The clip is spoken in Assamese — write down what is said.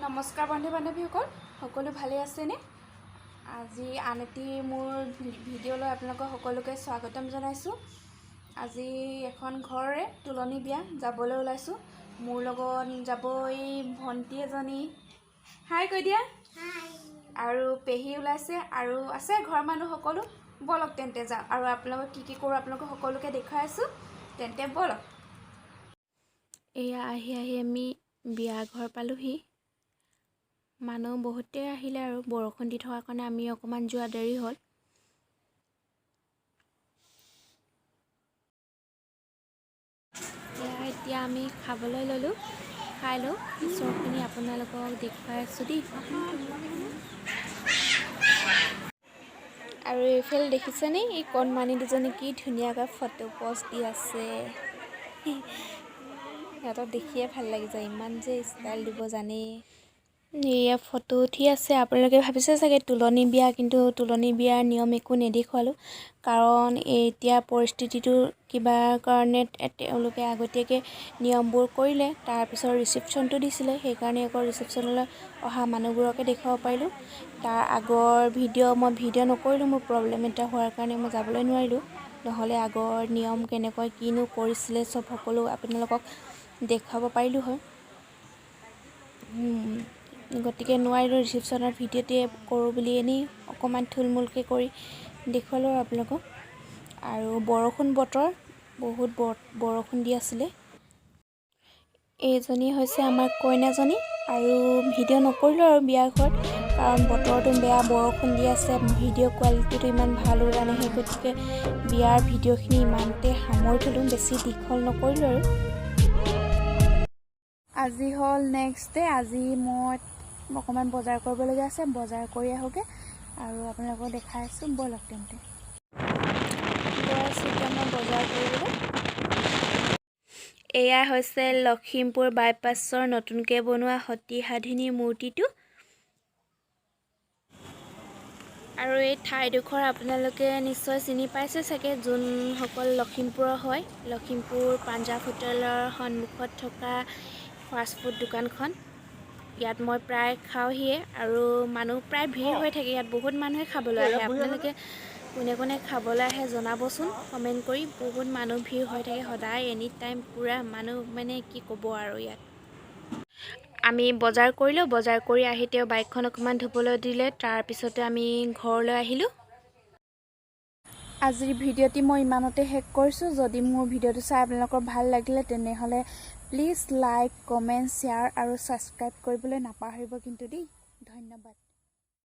নমস্কাৰ বন্ধু বান্ধৱীসকল, সকলো ভালে আছেনে? আজি আন এটি মোৰ ভিডিঅ'লৈ আপোনালোকক সকলোকে স্বাগতম জনাইছোঁ। আজি এখন ঘৰৰে তুলনি বিয়া যাবলৈ ওলাইছোঁ। মোৰ লগত যাব এই ভণ্টি এজনী, হাই কৈ দিয়া, আৰু পেহী ওলাইছে আৰু আছে ঘৰৰ মানুহ সকলো। বলক তেন্তে যাওঁ আৰু আপোনালোকক কি কৰোঁ আপোনালোকক সকলোকে দেখুৱাই আছোঁ। তেন্তে বলক। এয়া আহি আমি বিয়া ঘৰ পালোহি। মানুহ বহুতেই আহিলে আৰু বৰষুণ দি থকাৰ কাৰণে আমি অকণমান যোৱা দেৰি হ'ল। এতিয়া আমি খাবলৈ ল'লোঁ, খাই লওঁ, পিছৰখিনি আপোনালোকক দেখুৱাই আছোঁ দেই। আৰু এইফালে দেখিছেনে, এই কণমানি দুজনী কি ধুনীয়াকৈ ফটো পষ্ট দি আছে। সিহঁতক দেখিয়ে ভাল লাগি যায়, ইমান যে ষ্টাইল দিব জানেই। এয়া ফটো উঠি আছে। আপোনালোকে ভাবিছে চাগে তুলনি বিয়া, কিন্তু তুলনি বিয়াৰ নিয়ম একো নেদেখুৱালোঁ, কাৰণ এতিয়া পৰিস্থিতিটো কিবা কাৰণে তেওঁলোকে আগতীয়াকৈ নিয়মবোৰ কৰিলে, তাৰপিছত ৰিচিপশ্যনটো দিছিলে, সেইকাৰণে আকৌ ৰিচিপশ্যনলৈ অহা মানুহবোৰকে দেখুৱাব পাৰিলোঁ। তাৰ আগৰ মই ভিডিঅ' নকৰিলোঁ, মোৰ প্ৰব্লেম এটা হোৱাৰ কাৰণে মই যাবলৈ নোৱাৰিলোঁ, নহ'লে আগৰ নিয়ম কেনেকৈ কিনো কৰিছিলে চব সকলো আপোনালোকক দেখুৱাব পাৰিলোঁ হয়। গতিকে নোৱাৰিলোঁ, ৰিচিপশ্যনৰ ভিডিঅ'টোৱে কৰোঁ বুলি এনেই অকণমান থুলমূলকৈ কৰি দেখুৱালোঁ আৰু আপোনালোকক। আৰু বৰষুণ বতৰ, বহুত বৰষুণ দি আছিলে। এইজনী হৈছে আমাৰ কইনাজনী, আৰু ভিডিঅ' নকৰিলোঁ আৰু বিয়া ঘৰত, কাৰণ বতৰটো বেয়া, বৰষুণ দি আছে, ভিডিঅ' কোৱালিটিটো ইমান ভাল ওলোৱা নাই, সেই গতিকে বিয়াৰ ভিডিঅ'খিনি ইমানতে সামৰি থ'লোঁ, বেছি দীঘল নকৰিলোঁ আৰু। আজি হ'ল নেক্সট ডে'। আজি মই অকণমান বজাৰ কৰিবলগীয়া আছে, বজাৰ কৰি আহোঁগৈ আৰু আপোনালোকক দেখাই আছোঁ। ব'লক তেন্তে গৈ আছোঁ এতিয়া মই বজাৰ কৰিবলৈ। এয়া হৈছে লখিমপুৰ বাইপাছৰ নতুনকৈ বনোৱা সতী সাধিনী মূৰ্তিটো। আৰু এই ঠাইডোখৰ আপোনালোকে নিশ্চয় চিনি পাইছে চাগে, যোনসকল লখিমপুৰৰ হয়। লখিমপুৰ পাঞ্জাৱ হোটেলৰ সন্মুখত থকা ফাষ্টফুড দোকানখন। ইয়াত মই প্ৰায় খাওঁহিয়ে, আৰু মানুহ প্ৰায় ভিৰ হৈ থাকে ইয়াত, বহুত মানুহে খাবলৈ আহে। আপোনালোকে কোনে কোনে খাবলৈ আহে জনাবচোন কমেণ্ট কৰি। বহুত মানুহ ভিৰ হৈ থাকে সদায়, এনি টাইম পূৰা মানুহ, মানে কি ক'ব আৰু। ইয়াত আমি বজাৰ কৰিলোঁ, বজাৰ কৰি আহি তেওঁ বাইকখন অকণমান ধুবলৈ দিলে, তাৰপিছতে আমি ঘৰলৈ আহিলোঁ। আজিৰ ভিডিঅ'টি মই ইমানতে শেষ কৰিছোঁ। যদি মোৰ ভিডিঅ'টো চাই আপোনালোকৰ ভাল লাগিলে, তেনেহ'লে প্লিজ লাইক, কমেণ্ট, শ্বেয়াৰ আৰু ছাবস্ক্ৰাইব কৰিবলৈ নাপাহৰিব কিন্তু দেই। ধন্যবাদ।